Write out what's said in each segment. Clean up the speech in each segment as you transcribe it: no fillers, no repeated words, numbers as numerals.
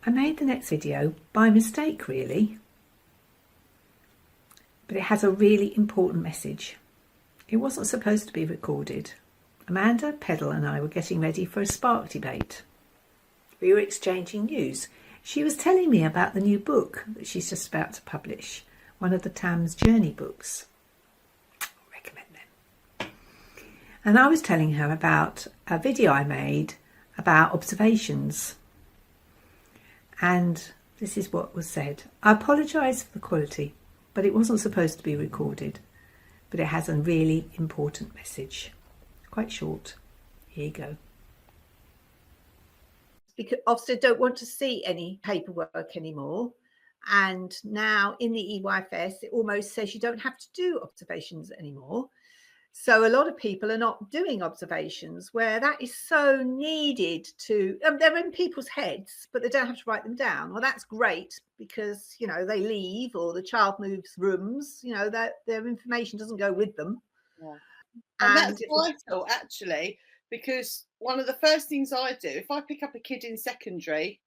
I made the next video by mistake really, but it has a really important message. It wasn't supposed to be recorded. Amanda, Peddle and I were getting ready for a spark debate. We were exchanging news. She was telling me about the new book that she's just about to publish, one of the Tam's Journey books. I recommend them. And I was telling her about a video I made about observations. And this is what was said. I apologise for the quality, but it wasn't supposed to be recorded. But it has a really important message. Quite short. Here you go. Because Ofsted don't want to see any paperwork anymore. And now in the EYFS, it almost says you don't have to do observations anymore. So a lot of people are not doing observations where that is so needed to, they're in people's heads, but they don't have to write them down. Well, that's great because, you know, they leave or the child moves rooms, you know, that their information doesn't go with them. Yeah. And that's vital, actually, because one of the first things I do, if I pick up a kid in secondary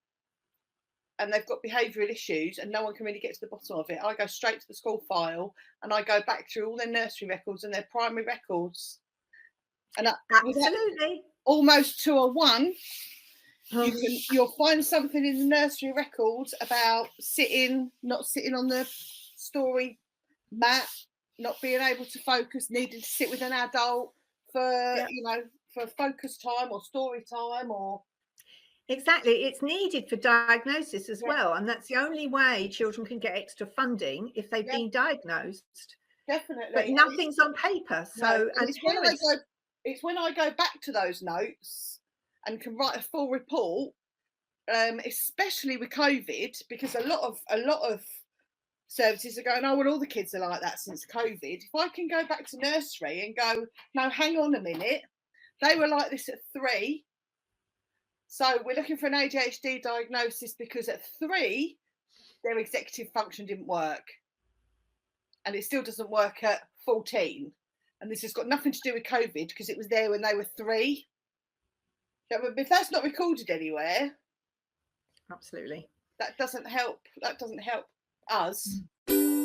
and they've got behavioural issues and no one can really get to the bottom of it, I go straight to the school file and I go back through all their nursery records and their primary records. And absolutely, almost to a one, you'll find something in the nursery records about not sitting on the story mat, not being able to focus, needing to sit with an adult for, you know, for focus time or story time or... Exactly. It's needed for diagnosis as well. And that's the only way children can get extra funding if they've been diagnosed. Definitely. But nothing's on paper. So, and it's when I go back to those notes and can write a full report, especially with COVID, because a lot of services are going, oh, well, all the kids are like that since COVID. If I can go back to nursery and go, no, hang on a minute, they were like this at 3. So we're looking for an ADHD diagnosis because at 3, their executive function didn't work. And it still doesn't work at 14. And this has got nothing to do with COVID because it was there when they were 3. If that's not recorded anywhere, absolutely, that doesn't help. That doesn't help us. Mm.